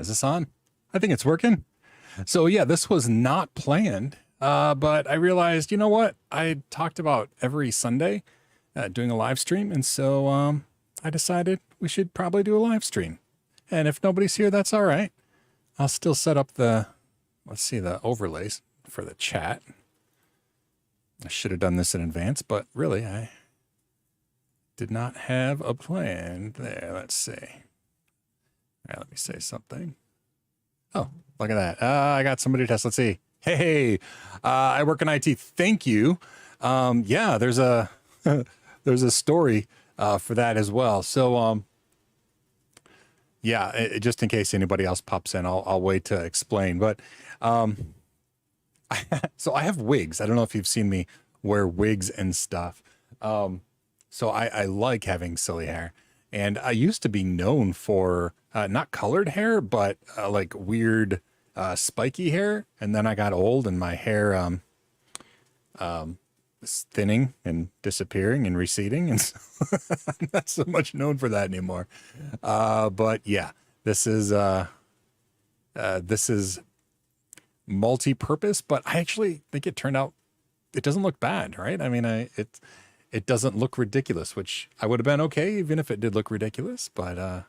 this on? I think it's working. So yeah, this was not planned, but I realized, you know what? I talked about every Sunday doing a live stream, and so I decided we should probably do a live stream. And if nobody's here, that's all right. I'll still set up the, let's see, the overlays for the chat. I should have done this in advance, but really I did not have a plan there. Let's see. All right, let me say something. Oh, look at that. I got somebody to test. Let's see. Hey, I work in IT. Thank you. Yeah, there's a there's a story for that as well. So yeah, just in case anybody else pops in, I'll wait to explain. But so I have wigs. I don't know if you've seen me wear wigs and stuff. So I like having silly hair. And I used to be known for not colored hair, but like weird spiky hair. And then I got old and my hair was thinning and disappearing and receding. And so I'm not so much known for that anymore. But yeah, this is multi-purpose, but I actually think it turned out, it doesn't look bad, right? I mean, it doesn't look ridiculous, which I would have been okay even if it did look ridiculous. But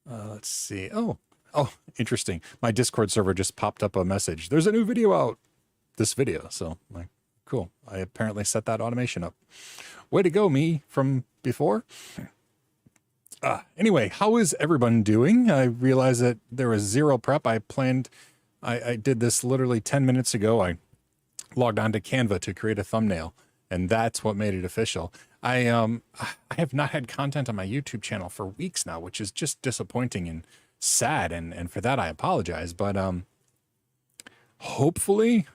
let's see. Oh, interesting. My Discord server just popped up a message. There's a new video out. This video. So like, cool. I apparently set that automation up. Way to go, me from before. Anyway, how is everyone doing? I realized that there was zero prep. I did this literally 10 minutes ago. I logged on to Canva to create a thumbnail, and that's what made it official. I have not had content on my YouTube channel for weeks now, which is just disappointing and sad. And for that, I apologize. But hopefully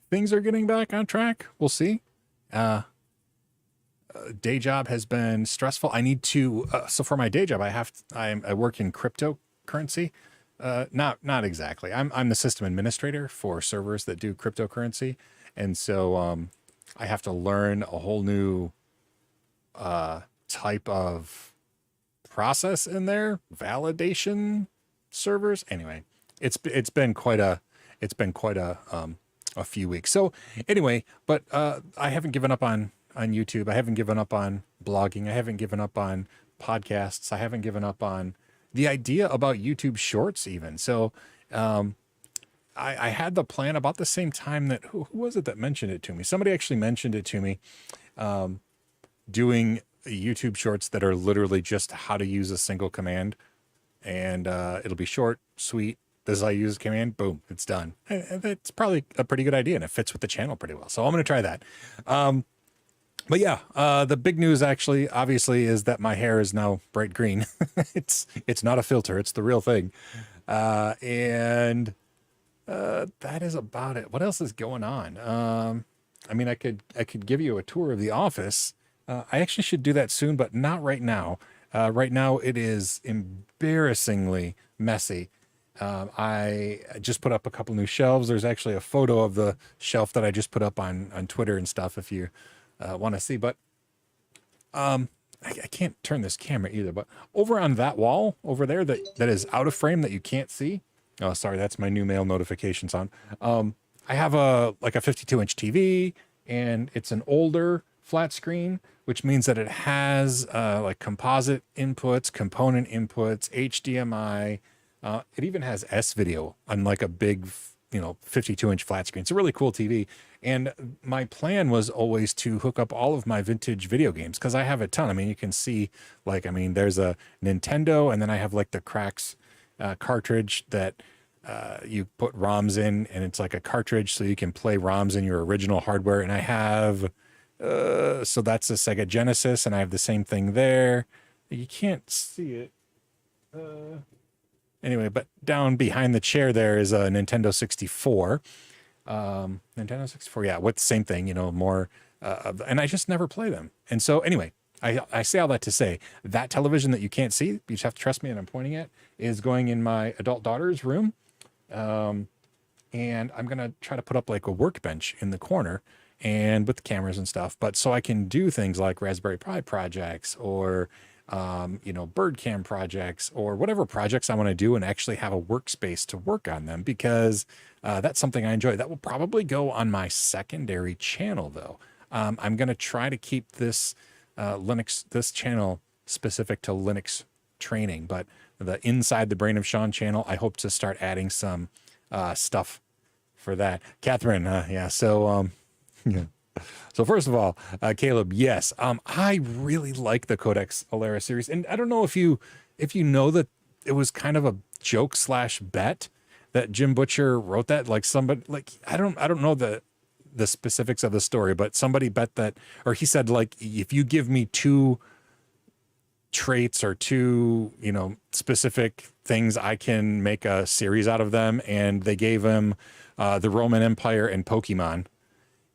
things are getting back on track. We'll see. Day job has been stressful. I need to, so for my day job, I work in cryptocurrency. Not exactly. I'm the system administrator for servers that do cryptocurrency. And so, I have to learn a whole new, type of process in there, validation servers. Anyway, it's been quite a few weeks. So anyway, but, I haven't given up on YouTube. I haven't given up on blogging. I haven't given up on podcasts. I haven't given up on the idea about YouTube shorts even. So, I had the plan about the same time that, who was it that mentioned it to me? Somebody actually mentioned it to me, doing YouTube shorts that are literally just how to use a single command, and it'll be short, sweet. This is how you use a command, boom, it's done. And it's probably a pretty good idea, and it fits with the channel pretty well. So I'm going to try that. But yeah, the big news actually, obviously, is that my hair is now bright green. It's not a filter. It's the real thing. And that is about it. What else is going on? I mean, I could give you a tour of the office. I actually should do that soon, but not right now. Right now it is embarrassingly messy. I just put up a couple new shelves. There's actually a photo of the shelf that I just put up on Twitter and stuff if you want to see, but I can't turn this camera either, but over on that wall over there that is out of frame that you can't see. Oh, sorry, that's my new mail notifications on. I have a 52-inch TV, and it's an older flat screen, which means that it has like composite inputs, component inputs, HDMI. It even has S-video on like a big, 52-inch flat screen. It's a really cool TV. And my plan was always to hook up all of my vintage video games, because I have a ton. I mean, you can see, there's a Nintendo, and then I have like the Cracks cartridge that you put ROMs in, and it's like a cartridge so you can play ROMs in your original hardware. And I have, so that's a Sega Genesis, and I have the same thing there. You can't see it. Anyway, but down behind the chair there is a Nintendo 64. Nintendo 64, yeah, with the same thing, more, and I just never play them. And so anyway, I say all that to say that television that you can't see, you just have to trust me and I'm pointing at, is going in my adult daughter's room. And I'm going to try to put up like a workbench in the corner and with the cameras and stuff, but so I can do things like Raspberry Pi projects or bird cam projects or whatever projects I want to do and actually have a workspace to work on them because that's something I enjoy. That will probably go on my secondary channel though. I'm going to try to keep this this channel specific to Linux training, but the Inside the Brain of Sean channel, I hope to start adding some stuff for that. Catherine, yeah. So, yeah. So first of all, Caleb, yes, I really like the Codex Alera series, and I don't know if you know that it was kind of a joke slash bet that Jim Butcher wrote that. Like somebody, like I don't know the specifics of the story, but somebody bet that, or he said like if you give me two traits or two specific things, I can make a series out of them, and they gave him the Roman Empire and Pokemon.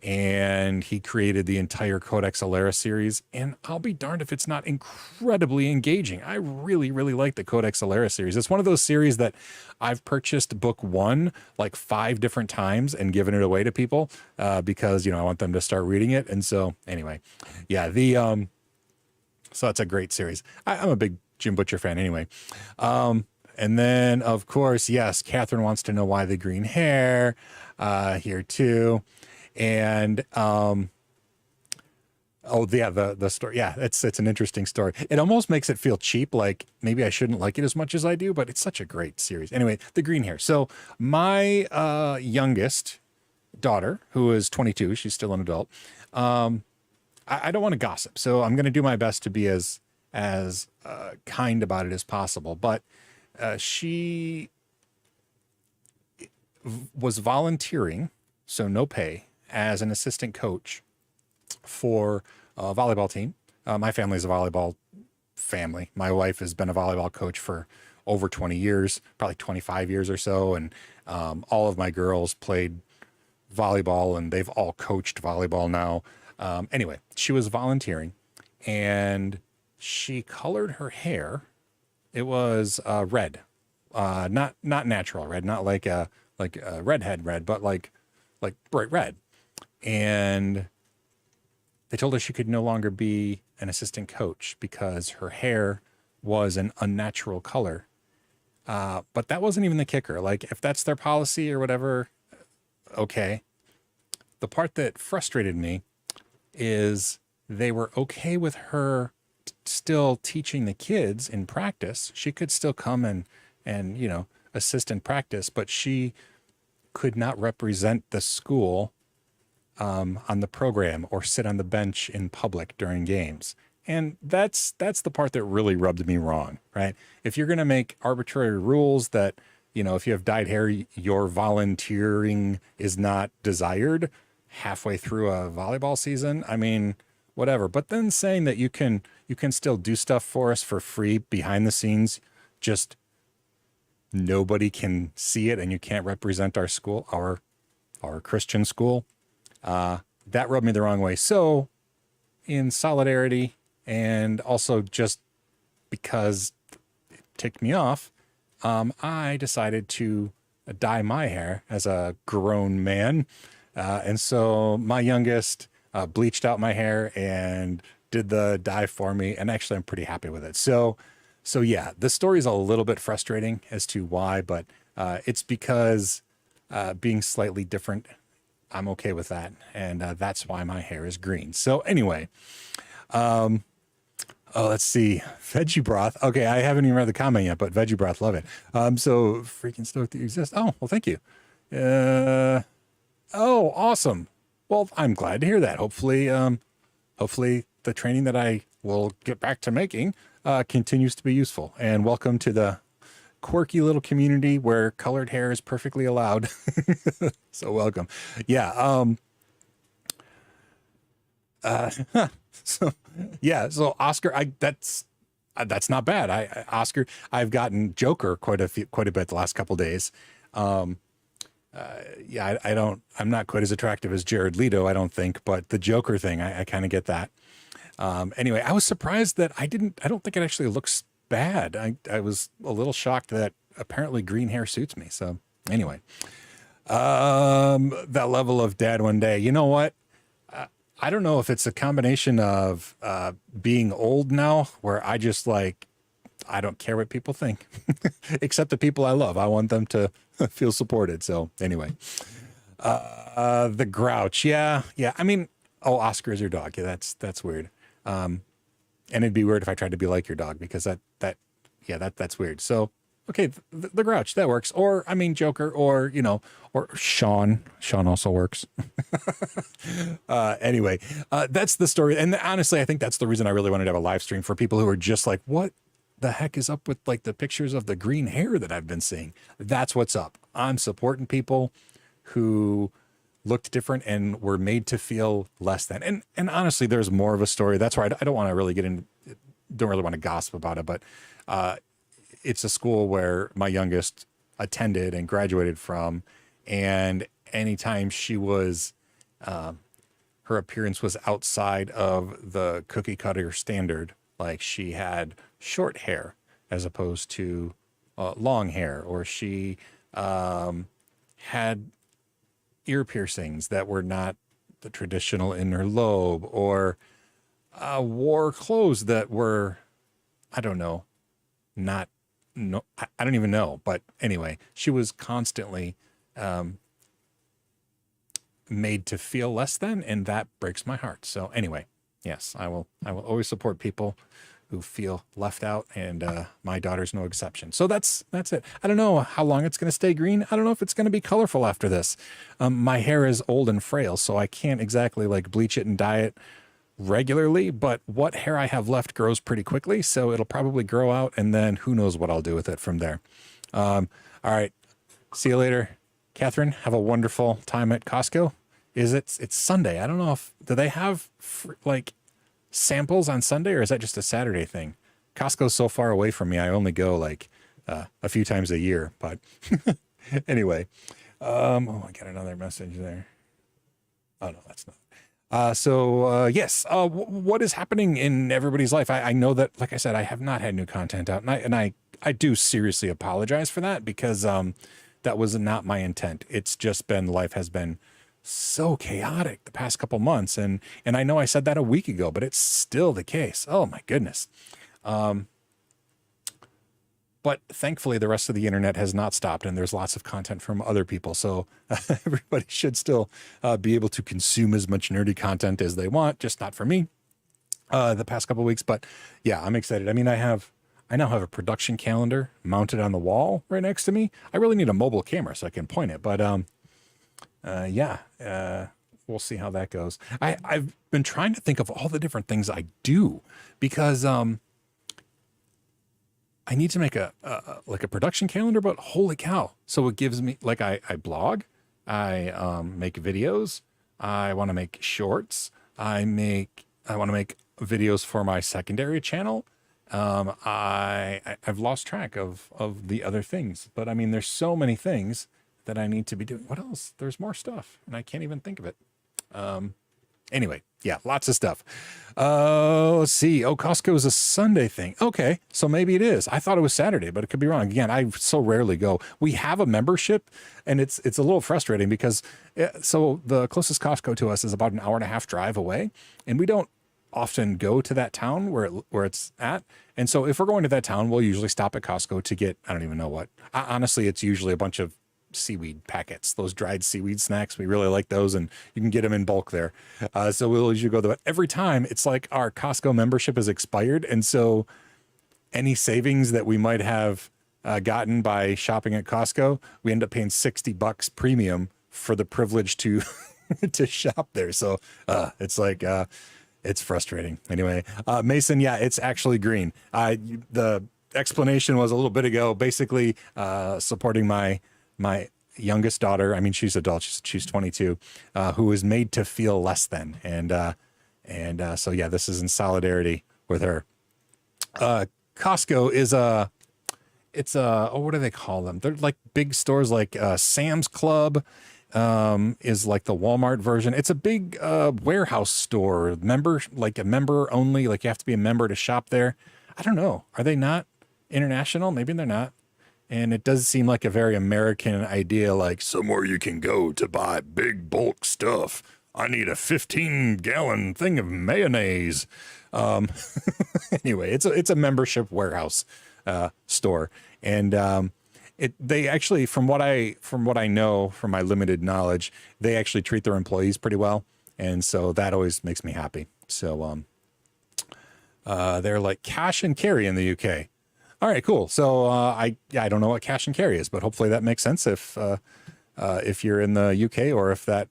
And he created the entire Codex Alera series, and I'll be darned if it's not incredibly engaging. I really, really like the Codex Alera series. It's one of those series that I've purchased book one like 5 different times and given it away to people because I want them to start reading it. And so anyway, yeah, so that's a great series. I'm a big Jim Butcher fan anyway. And then of course, yes, Catherine wants to know why the green hair here too. And oh yeah, the story, yeah, it's an interesting story. It almost makes it feel cheap, like maybe I shouldn't like it as much as I do, but it's such a great series. Anyway, the green hair. So my youngest daughter, who is 22, she's still an adult. I don't want to gossip, so I'm going to do my best to be as kind about it as possible. But she was volunteering, so no pay, as an assistant coach for a volleyball team. My family is a volleyball family. My wife has been a volleyball coach for over 20 years, probably 25 years or so. And all of my girls played volleyball, and they've all coached volleyball now. Anyway, she was volunteering, and she colored her hair. It was red, not natural red, not like a redhead red, but like bright red. And they told her she could no longer be an assistant coach because her hair was an unnatural color. But that wasn't even the kicker. Like, if that's their policy or whatever, okay. The part that frustrated me is they were okay with her still teaching the kids in practice. She could still come and assist in practice, but she could not represent the school on the program or sit on the bench in public during games. And that's the part that really rubbed me wrong, right? If you're going to make arbitrary rules that, if you have dyed hair, your volunteering is not desired halfway through a volleyball season, I mean, whatever. But then saying that you can still do stuff for us for free behind the scenes, just nobody can see it, and you can't represent our school, our Christian school. That rubbed me the wrong way. So in solidarity, and also just because it ticked me off, I decided to dye my hair as a grown man. And so my youngest bleached out my hair and did the dye for me. And actually, I'm pretty happy with it. So yeah, the story is a little bit frustrating as to why, but it's because being slightly different, I'm okay with that. And that's why my hair is green. So anyway, let's see. Veggie broth. Okay, I haven't even read the comment yet, but veggie broth, love it. So freaking stoked that you exist. Oh, well, thank you. Oh, awesome. Well, I'm glad to hear that. Hopefully the training that I will get back to making continues to be useful. And welcome to the quirky little community where colored hair is perfectly allowed. So welcome. Yeah. So Oscar, that's not bad. Oscar, I've gotten Joker quite a bit the last couple of days. I'm not quite as attractive as Jared Leto, I don't think, but the Joker thing, I kind of get that. Anyway, I was surprised that I don't think it actually looks bad. I was a little shocked that apparently green hair suits me. So anyway, that level of dad one day, you know what? I don't know if it's a combination of being old now, where I just like, I don't care what people think, except the people I love. I want them to feel supported. So anyway, the Grouch. Yeah. Yeah. I mean, oh, Oscar is your dog. Yeah, that's weird. And it'd be weird if I tried to be like your dog, because that's weird. So, okay, the Grouch, that works. Or, I mean, Joker, or, or Sean. Sean also works. Anyway, that's the story. And honestly, I think that's the reason I really wanted to have a live stream, for people who are just like, what the heck is up with like the pictures of the green hair that I've been seeing? That's what's up. I'm supporting people who looked different and were made to feel less than. And honestly, there's more of a story. That's why I don't want to really get in, don't really want to gossip about it, but it's a school where my youngest attended and graduated from. And anytime she was, her appearance was outside of the cookie cutter standard, like she had short hair as opposed to long hair, or she had ear piercings that were not the traditional inner lobe, or wore clothes that were, I don't know, not, no, I don't even know. But anyway, she was constantly made to feel less than, and that breaks my heart. So anyway, yes, I will always support people who feel left out, and my daughter's no exception. So that's it. I don't know how long it's going to stay green. I don't know if it's going to be colorful after this. My hair is old and frail, so I can't exactly like bleach it and dye it regularly, but what hair I have left grows pretty quickly, so it'll probably grow out, and then who knows what I'll do with it from there. All right. See you later, Catherine. Have a wonderful time at Costco. It's Sunday. I don't know do they have like samples on Sunday, or is that just a Saturday thing? Costco's so far away from me. I only go like a few times a year, but anyway. Oh, I got another message there. Oh no, that's not. Yes. What is happening in everybody's life? I know that, like I said, I have not had new content out, and I do seriously apologize for that, because that was not my intent. It's just been, life has been so chaotic the past couple months, and I know I said that a week ago, but it's still the case. Oh my goodness. But thankfully the rest of the internet has not stopped, and there's lots of content from other people. So everybody should still be able to consume as much nerdy content as they want, just not for me the past couple of weeks. But yeah, I'm excited. I mean, I now have a production calendar mounted on the wall right next to me. I really need a mobile camera so I can point it, but we'll see how that goes. I've been trying to think of all the different things I do, because I need to make a production calendar, but holy cow. So it gives me, like, I blog, I make videos, I want to make shorts, I want to make videos for my secondary channel. I've lost track of the other things, but I mean, there's so many things that I need to be doing. What else? There's more stuff, and I can't even think of it. Anyway, yeah, lots of stuff. Let's see. Oh, Costco is a Sunday thing. Okay, so maybe it is. I thought it was Saturday, but it could be wrong. Again, I so rarely go. We have a membership, and it's a little frustrating, because so the closest Costco to us is about an hour and a half drive away, and we don't often go to that town where it's at. And so if we're going to that town, we'll usually stop at Costco to get, I don't even know what. Honestly, it's usually a bunch of seaweed packets, those dried seaweed snacks. We really like those, and you can get them in bulk there. So we'll usually go there. But every time it's like our Costco membership is expired. And so any savings that we might have gotten by shopping at Costco, we end up paying $60 premium for the privilege to to shop there. So it's like it's frustrating. Anyway, Mason, yeah, it's actually green. The explanation was a little bit ago, basically supporting my youngest daughter. I mean, she's adult. She's 22, who is made to feel less than. And so, yeah, this is in solidarity with her. Costco is what do they call them? They're like big stores, like Sam's Club is like the Walmart version. It's a big warehouse store, like a member only, like you have to be a member to shop there. I don't know. Are they not international? Maybe they're not. And it does seem like a very American idea, like somewhere you can go to buy big bulk stuff. I need a 15-gallon thing of mayonnaise. Anyway, it's a membership warehouse store, and they actually, from what I know from my limited knowledge, they actually treat their employees pretty well, and so that always makes me happy. So they're like cash and carry in the UK. All right, cool. So I don't know what cash and carry is, but hopefully that makes sense if you're in the UK, or if that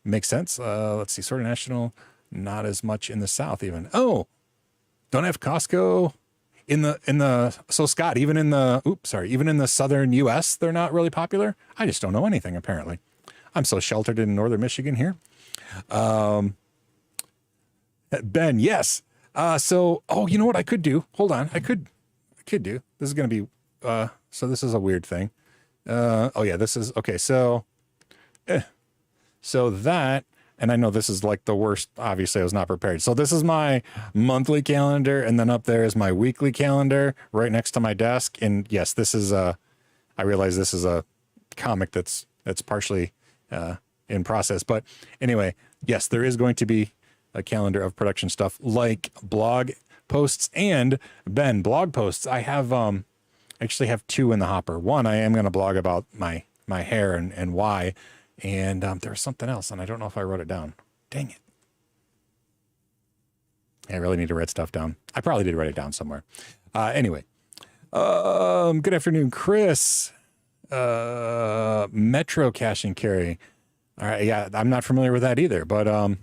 makes sense. Let's see, sort of national, not as much in the South even. Oh, don't have Costco in the so Scott, even in the southern US, they're not really popular. I just don't know anything apparently. I'm so sheltered in northern Michigan here. Ben, yes. So, you know what I could do? Hold on. I could do. This is going to be, so this is a weird thing. This is, okay. So that, and I know this is like the worst, obviously I was not prepared. So this is my monthly calendar, and then up there is my weekly calendar right next to my desk. And yes, this is I realize this is a comic that's partially, in process, but anyway, yes, there is going to be a calendar of production stuff like blog posts and Ben blog posts. I have, actually have 2 in the hopper. One, I am going to blog about my hair and why. And there was something else, and I don't know if I wrote it down. Dang it. I really need to write stuff down. I probably did write it down somewhere. Anyway, good afternoon, Chris. Metro Cash and Carry. All right, yeah, I'm not familiar with that either, but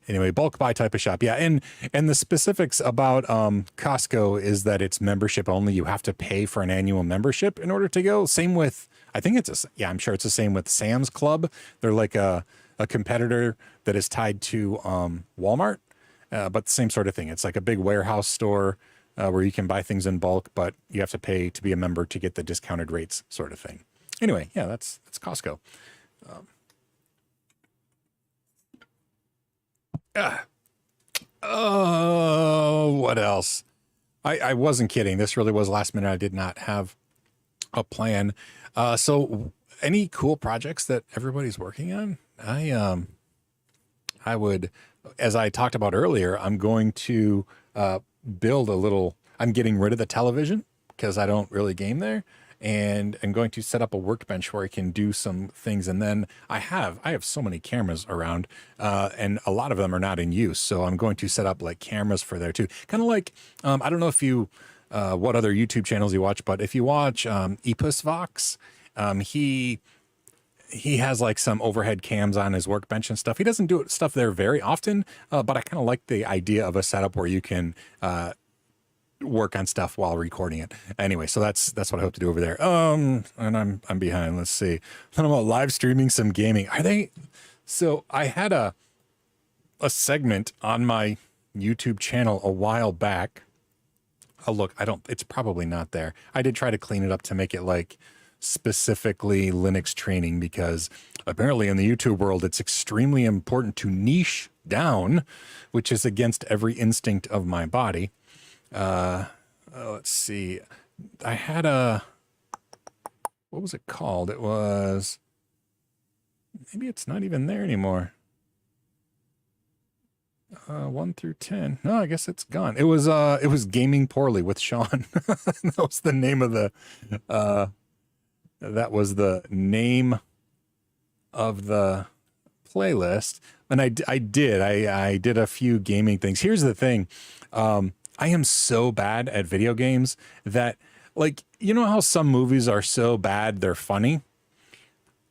anyway, bulk buy type of shop. Yeah, and the specifics about Costco is that it's membership only. You have to pay for an annual membership in order to go. Same with, I think I'm sure it's the same with Sam's Club. They're like a competitor that is tied to Walmart, but the same sort of thing. It's like a big warehouse store where you can buy things in bulk, but you have to pay to be a member to get the discounted rates sort of thing. Anyway, yeah, that's Costco. What else? I wasn't kidding. This really was last minute. I did not have a plan. So any cool projects that everybody's working on? I would, as I talked about earlier, I'm going to build I'm getting rid of the television because I don't really game there. And I'm going to set up a workbench where I can do some things. And then I have so many cameras around, and a lot of them are not in use. So I'm going to set up like cameras for there too. Kind of like, I don't know if you, what other YouTube channels you watch, but if you watch Epus Vox, he has like some overhead cams on his workbench and stuff. He doesn't do stuff there very often, but I kind of like the idea of a setup where you can, work on stuff while recording it. Anyway, so that's what I hope to do over there. And I'm behind. Let's see. Then about live streaming some gaming. So I had a segment on my YouTube channel a while back. Oh, look, it's probably not there. I did try to clean it up to make it like specifically Linux training, because apparently in the YouTube world, it's extremely important to niche down, which is against every instinct of my body. Let's see. I had what was it called? It was, maybe it's not even there anymore. 1 through 10. No, I guess it's gone. It was Gaming Poorly with Sean. That was the name of the playlist. And I did a few gaming things. Here's the thing. I am so bad at video games that, like, you know how some movies are so bad they're funny?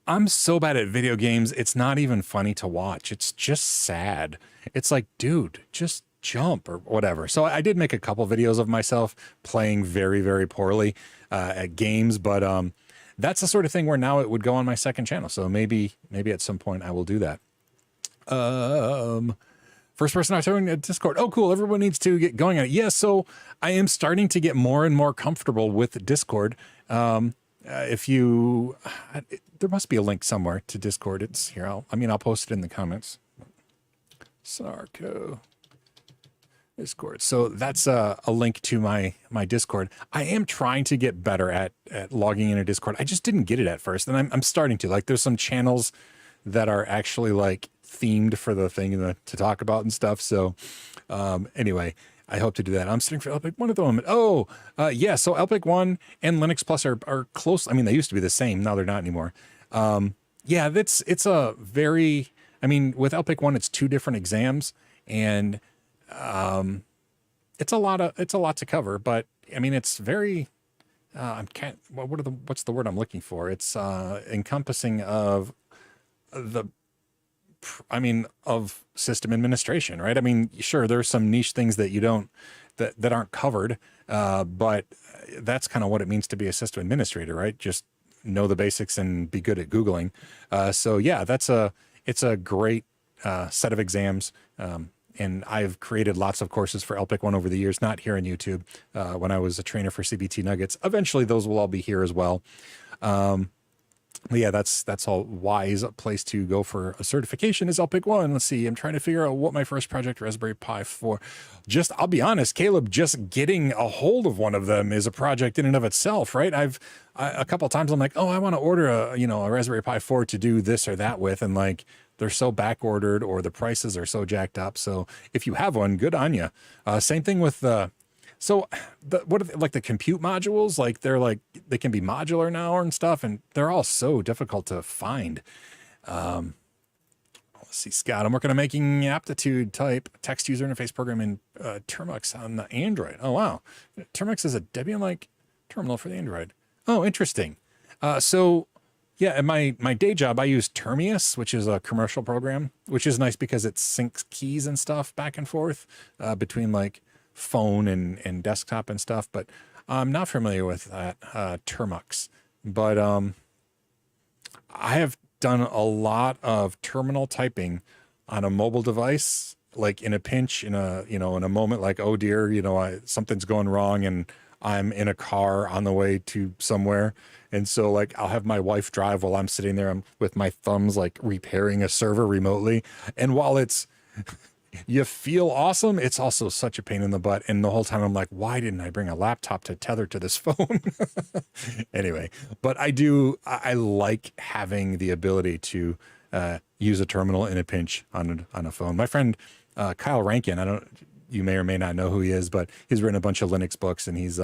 I'm so bad at video games, it's not even funny to watch. It's just sad. It's like, dude, just jump or whatever. So I did make a couple videos of myself playing very, very poorly at games, but that's the sort of thing where now it would go on my second channel. So maybe at some point I will do that. First person I turned at Discord. Oh, cool. Everyone needs to get going on it. Yeah, so I am starting to get more and more comfortable with Discord. There must be a link somewhere to Discord. It's here. I'll post it in the comments. Sarko Discord. So that's a link to my Discord. I am trying to get better at logging into Discord. I just didn't get it at first, and I'm starting to. Like, there's some channels that are actually like themed for the thing to talk about and stuff. So anyway, I hope to do that. I'm sitting for LPIC 1 at the moment. Oh, yeah. So LPIC 1 and Linux Plus are close. I mean, they used to be the same. Now they're not anymore. Yeah, it's a very, I mean, with LPIC 1, it's 2 different exams, and it's a lot to cover, but I mean, it's very, what's the word I'm looking for? It's encompassing of the, I mean, of system administration, right? I mean, sure, there's some niche things that you don't, that aren't covered, but that's kind of what it means to be a system administrator, right? Just know the basics and be good at Googling. So yeah, it's a great set of exams. And I've created lots of courses for LPIC 1 over the years, not here on YouTube, when I was a trainer for CBT Nuggets. Eventually, those will all be here as well. But yeah, that's a wise place to go for a certification is LPIC 1. Let's see. I'm trying to figure out what my first project Raspberry Pi 4. I'll be honest, Caleb, just getting a hold of one of them is a project in and of itself, right? A couple of times I'm like, oh, I want to order a Raspberry Pi 4 to do this or that with. And like, they're so back ordered or the prices are so jacked up. So if you have one, good on you. Same thing with what are they, like the compute modules, like they can be modular now and stuff, and they're all so difficult to find. Let's see, Scott, I'm working on making aptitude type text user interface program in Termux on the Android. Oh, wow. Termux is a Debian-like terminal for the Android. Oh, interesting. So yeah, in my day job, I use Termius, which is a commercial program, which is nice because it syncs keys and stuff back and forth between like phone and desktop and stuff, but I'm not familiar with that Termux. But I have done a lot of terminal typing on a mobile device, like in a pinch, in a moment like, oh dear, something's going wrong and I'm in a car on the way to somewhere. And so like I'll have my wife drive while I'm sitting there with my thumbs like repairing a server remotely. And while you feel awesome, it's also such a pain in the butt. And the whole time I'm like, why didn't I bring a laptop to tether to this phone? Anyway, but I like having the ability to use a terminal in a pinch on a phone. My friend Kyle Rankin, you may or may not know who he is, but he's written a bunch of Linux books, and he's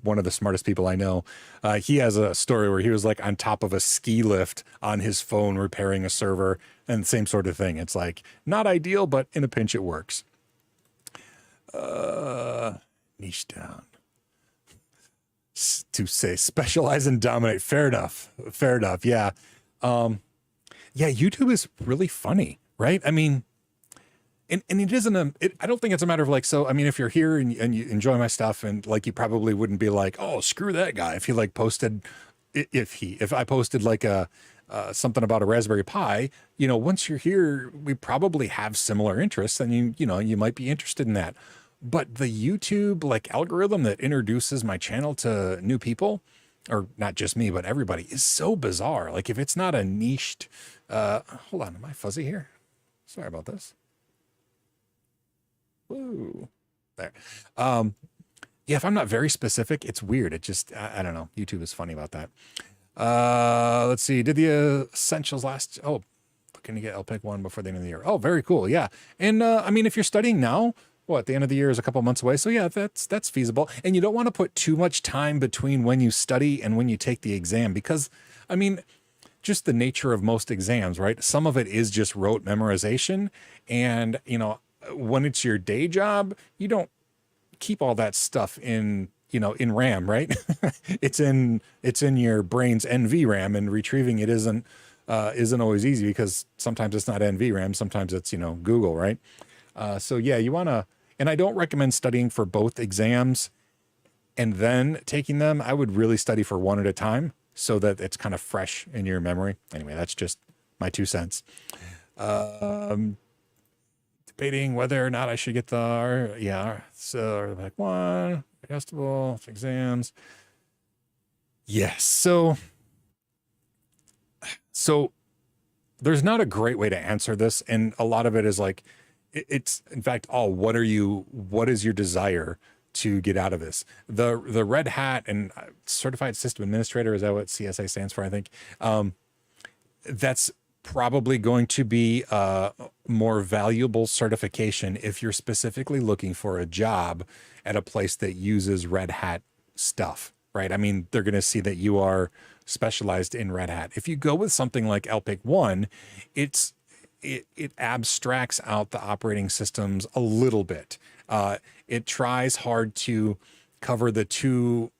one of the smartest people I know. He has a story where he was like on top of a ski lift on his phone repairing a server, and same sort of thing. It's like not ideal, but in a pinch it works. Niche down. To say specialize and dominate. Fair enough. Yeah. Yeah, YouTube is really funny, right? I mean, and it isn't I don't think it's a matter of like, so, I mean, if you're here and you enjoy my stuff, and like, you probably wouldn't be like, oh, screw that guy. If he like posted, if I posted like something about a Raspberry Pi, once you're here, we probably have similar interests, and you might be interested in that. But the YouTube like algorithm that introduces my channel to new people, or not just me, but everybody, is so bizarre. Like if it's not a niched, hold on, am I fuzzy here? Sorry about this. Woo. There. Yeah, if I'm not very specific, it's weird. It just, I don't know. YouTube is funny about that. Let's see. Did the essentials looking to get LPIC 1 before the end of the year. Oh, very cool. Yeah. And I mean, if you're studying now, the end of the year is a couple months away. So yeah, that's feasible. And you don't want to put too much time between when you study and when you take the exam, because I mean, just the nature of most exams, right? Some of it is just rote memorization. And, when it's your day job, you don't keep all that stuff in RAM, right? it's in your brain's NVRAM, and retrieving it isn't always easy, because sometimes it's not NVRAM, sometimes it's, Google, right? So yeah, you want to, and I don't recommend studying for both exams and then taking them. I would really study for one at a time so that it's kind of fresh in your memory. Anyway, that's just my 2 cents. Debating whether or not I should get so like 1 adjustable exams. Yes. So there's not a great way to answer this. And a lot of it is like, it's in fact, what is your desire to get out of this? The Red Hat and Certified System Administrator, is that what CSA stands for? I think, that's probably going to be a more valuable certification if you're specifically looking for a job at a place that uses Red Hat stuff, right? I mean, they're going to see that you are specialized in Red Hat. If you go with something like LPIC 1, it abstracts out the operating systems a little bit. It tries hard to cover the two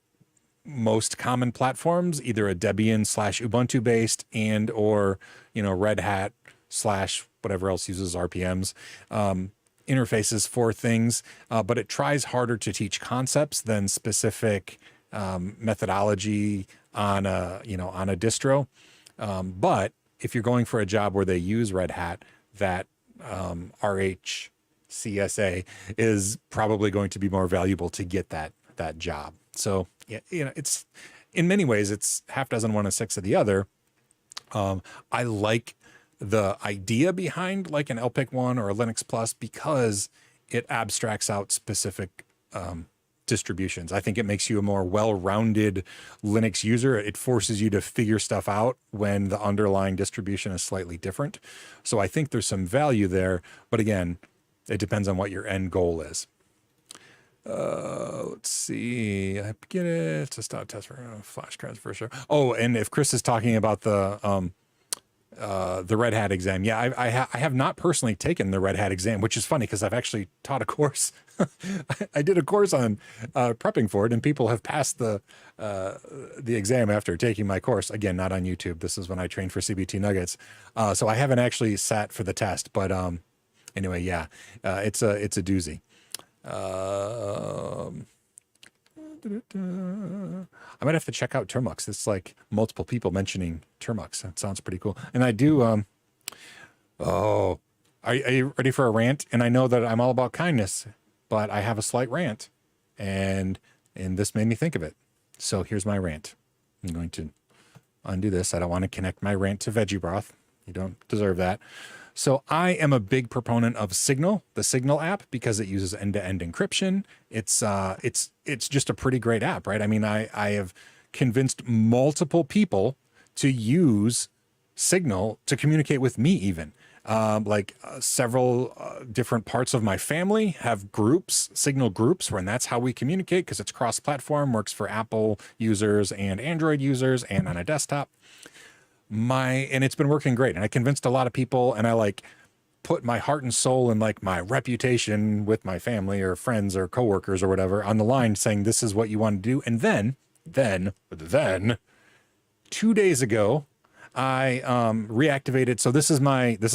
most common platforms, either a Debian / Ubuntu based and or, Red Hat / whatever else uses RPMs, interfaces for things. But it tries harder to teach concepts than specific methodology on a distro. But if you're going for a job where they use Red Hat, that RHCSA is probably going to be more valuable to get that job. So yeah, it's in many ways it's half dozen one and six of the other. I like the idea behind like an LPIC 1 or a Linux Plus because it abstracts out specific distributions. I think it makes you a more well-rounded Linux user. It forces you to figure stuff out when the underlying distribution is slightly different. So I think there's some value there, but again, it depends on what your end goal is. Let's see. I get it. It's a stop test for flashcards for sure. Oh, and if Chris is talking about the Red Hat exam, yeah, I have not personally taken the Red Hat exam, which is funny because I've actually taught a course. I did a course on prepping for it, and people have passed the exam after taking my course. Again, not on YouTube. This is when I trained for CBT Nuggets, so I haven't actually sat for the test. But anyway, yeah, it's a doozy. I might have to check out Termux. It's like multiple people mentioning Termux. That sounds pretty cool. And I do, are you ready for a rant? And I know that I'm all about kindness, but I have a slight rant and this made me think of it. So here's my rant. I'm going to undo this. I don't want to connect my rant to veggie broth. You don't deserve that. So I am a big proponent of Signal, the Signal app, because it uses end-to-end encryption. It's just a pretty great app, right? I mean, I have convinced multiple people to use Signal to communicate with me even. Several different parts of my family have groups, Signal groups, and that's how we communicate because it's cross-platform, works for Apple users and Android users and on a desktop. And it's been working great. And I convinced a lot of people, and I put my heart and soul and my reputation with my family or friends or coworkers or whatever on the line saying, this is what you want to do. And then 2 days ago, I reactivated. So this is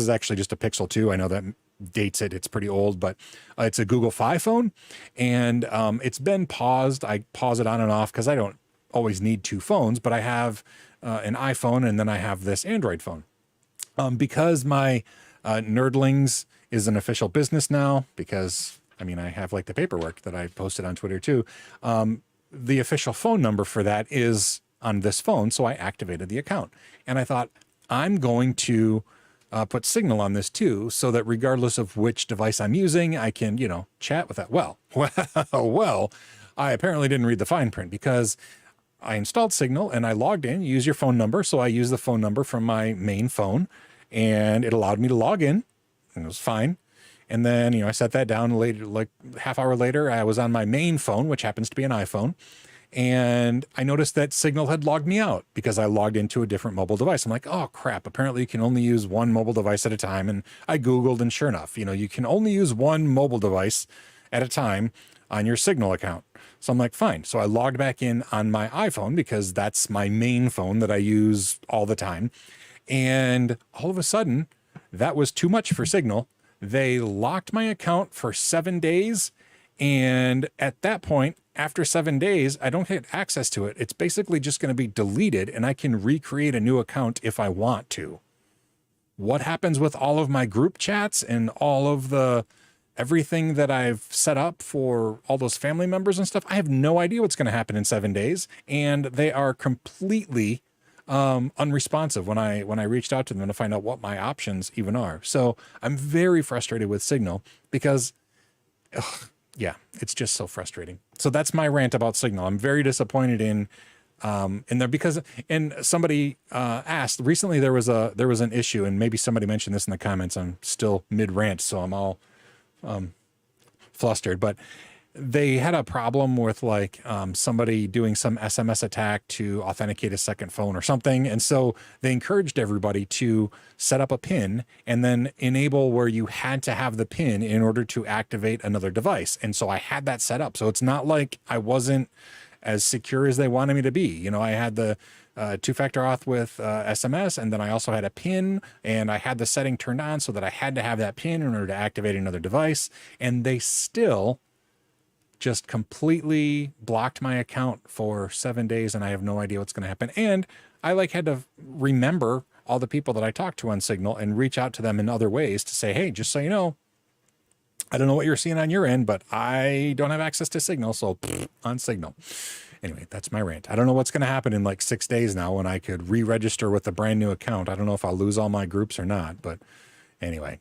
actually just a Pixel 2. I know that dates it. It's pretty old, but it's a Google Fi phone and it's been paused. I pause it on and off because I don't always need two phones, but I have an iPhone and then I have this Android phone. Because my Nerdlings is an official business now, because I have the paperwork that I posted on Twitter too. The official phone number for that is on this phone. So I activated the account and I thought I'm going to put Signal on this too, so that regardless of which device I'm using, I can, chat with that. Well, I apparently didn't read the fine print because I installed Signal and I logged in, use your phone number. So I used the phone number from my main phone and it allowed me to log in and it was fine. And then, I set that down later, half hour later, I was on my main phone, which happens to be an iPhone. And I noticed that Signal had logged me out because I logged into a different mobile device. I'm like, oh crap, apparently you can only use one mobile device at a time. And I Googled and sure enough, you can only use one mobile device at a time on your Signal account. So I'm like, fine. So I logged back in on my iPhone because that's my main phone that I use all the time. And all of a sudden, that was too much for Signal. They locked my account for 7 days. And at that point, after 7 days, I don't get access to it. It's basically just going to be deleted and I can recreate a new account if I want to. What happens with all of my group chats and all of everything that I've set up for all those family members and stuff? I have no idea what's going to happen in 7 days. And they are completely unresponsive when I reached out to them to find out what my options even are. So I'm very frustrated with Signal because, yeah, it's just so frustrating. So that's my rant about Signal. I'm very disappointed in And there because and somebody asked recently there was an issue, and maybe somebody mentioned this in the comments. I'm still mid rant, so I'm all flustered, but they had a problem with like somebody doing some SMS attack to authenticate a second phone or something. And so they encouraged everybody to set up a PIN and then enable where you had to have the PIN in order to activate another device. And so I had that set up. So it's not like I wasn't as secure as they wanted me to be. You know, I had the two-factor auth with SMS, and then I also had a PIN, and I had the setting turned on so that I had to have that PIN in order to activate another device. And they still just completely blocked my account for 7 days, and I have no idea what's going to happen. And I like had to remember all the people that I talked to on Signal and reach out to them in other ways to say, hey, just so you know, I don't know what you're seeing on your end, but I don't have access to Signal, so on Signal. Anyway, that's my rant. I don't know what's going to happen in like 6 days now when I could re-register with a brand new account. I don't know if I'll lose all my groups or not, but anyway.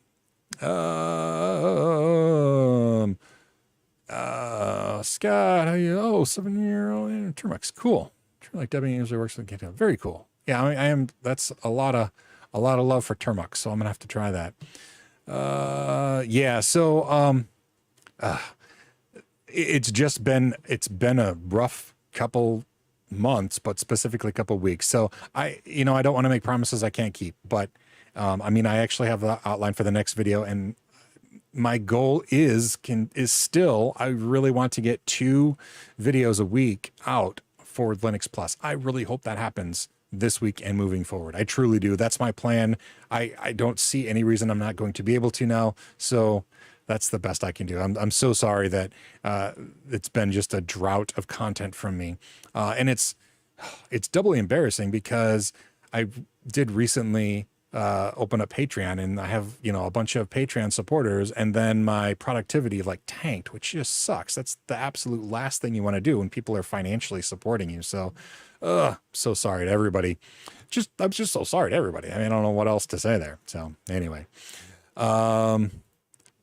Scott, how you? Oh, 7-year-old Termux, cool. Like Debbie usually works with Git. Very cool. Yeah, I am. That's a lot of love for Termux, so I'm gonna have to try that. Yeah. So it's been a rough couple months, but specifically a couple weeks. So I don't want to make promises I can't keep, but I mean, I actually have the outline for the next video, and my goal is still, I really want to get 2 videos a week out for Linux Plus. I really hope that happens this week and moving forward. I truly do. That's my plan. I don't see any reason I'm not going to be able to now. So that's the best I can do. I'm so sorry that it's been just a drought of content from me. And it's doubly embarrassing because I did recently open up Patreon, and I have, a bunch of Patreon supporters, and then my productivity like tanked, which just sucks. That's the absolute last thing you want to do when people are financially supporting you. So, so sorry to everybody. I'm just so sorry to everybody. I mean, I don't know what else to say there. So anyway, and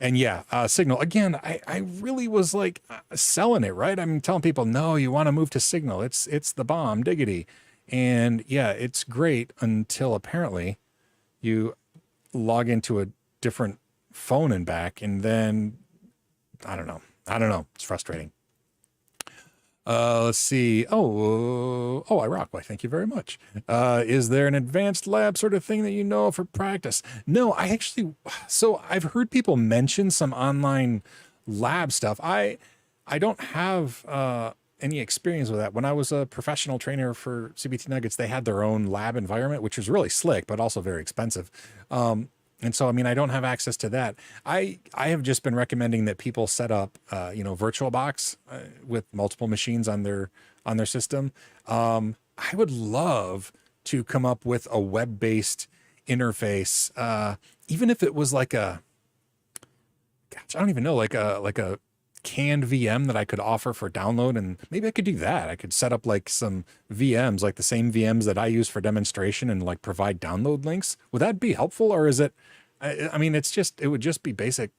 yeah, Signal again. I really was like selling it, right? I'm telling people, no, you want to move to Signal. It's the bomb, diggity. And yeah, it's great until apparently you log into a different phone and back, and then I don't know. It's frustrating. Let's see. Oh, I rock. Why, thank you very much. Is there an advanced lab sort of thing that you know for practice? No, so I've heard people mention some online lab stuff. I don't have any experience with that. When I was a professional trainer for CBT Nuggets, they had their own lab environment, which was really slick, but also very expensive. And so, I mean, I don't have access to that. I have just been recommending that people set up, VirtualBox with multiple machines on their system. I would love to come up with a web-based interface, even if it was like I don't even know, like a canned VM that I could offer for download, and maybe I could do that. I could set up like some VMs, like the same VMs that I use for demonstration, and like provide download links. Would that be helpful, or is it? I mean, it would just be basic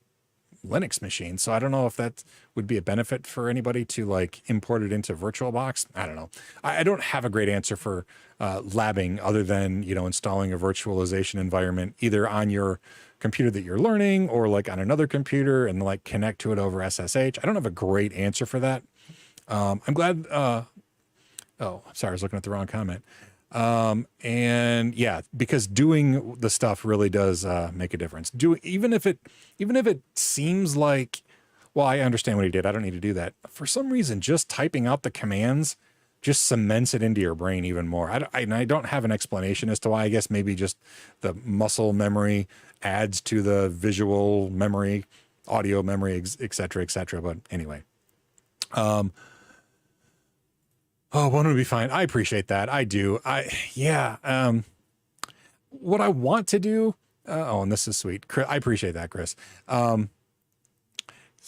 Linux machine. So I don't know if that would be a benefit for anybody to like import it into VirtualBox. I don't know. I don't have a great answer for labbing other than, installing a virtualization environment either on your computer that you're learning or like on another computer and like connect to it over SSH. I don't have a great answer for that. I'm glad. Oh, sorry. I was looking at the wrong comment. And yeah, because doing the stuff really does make a difference. Even if it seems like, well, I understand what he did, I don't need to do that. For some reason, just typing out the commands just cements it into your brain even more. I don't have an explanation as to why. I guess maybe just the muscle memory adds to the visual memory, audio memory, et cetera, et cetera. But anyway, oh, one would be fine. I appreciate that. I do. What I want to do. And this is sweet. Chris, I appreciate that, Chris.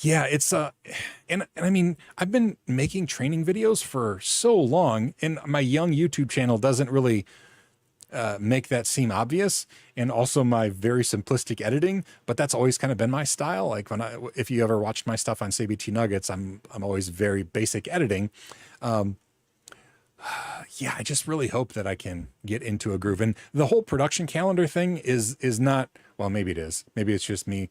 Yeah, it's and I mean, I've been making training videos for so long, and my young YouTube channel doesn't really make that seem obvious, and also my very simplistic editing, but that's always kind of been my style. Like if you ever watched my stuff on CBT Nuggets, I'm always very basic editing. yeah, I just really hope that I can get into a groove. And the whole production calendar thing is not, well, maybe it is. Maybe it's just me,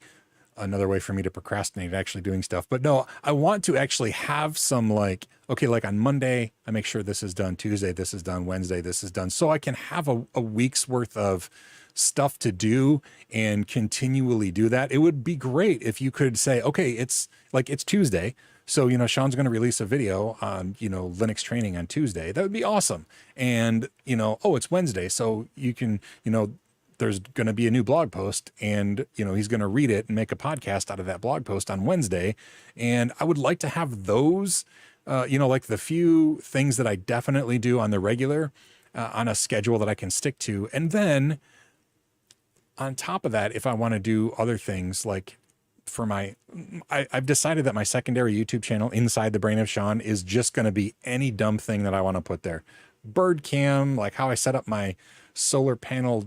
another way for me to procrastinate actually doing stuff. But no, I want to actually have some like, okay, like on Monday, I make sure this is done. Tuesday, this is done. Wednesday, this is done. So I can have a week's worth of stuff to do and continually do that. It would be great if you could say, okay, it's Tuesday. So, Sean's going to release a video on, Linux training on Tuesday. That would be awesome. And, oh, it's Wednesday. So you can, there's going to be a new blog post and, he's going to read it and make a podcast out of that blog post on Wednesday. And I would like to have those, like the few things that I definitely do on the regular, on a schedule that I can stick to. And then on top of that, if I want to do other things like for I've decided that my secondary YouTube channel, Inside the Brain of Sean, is just going to be any dumb thing that I want to put there. Bird cam, like how I set up my solar panel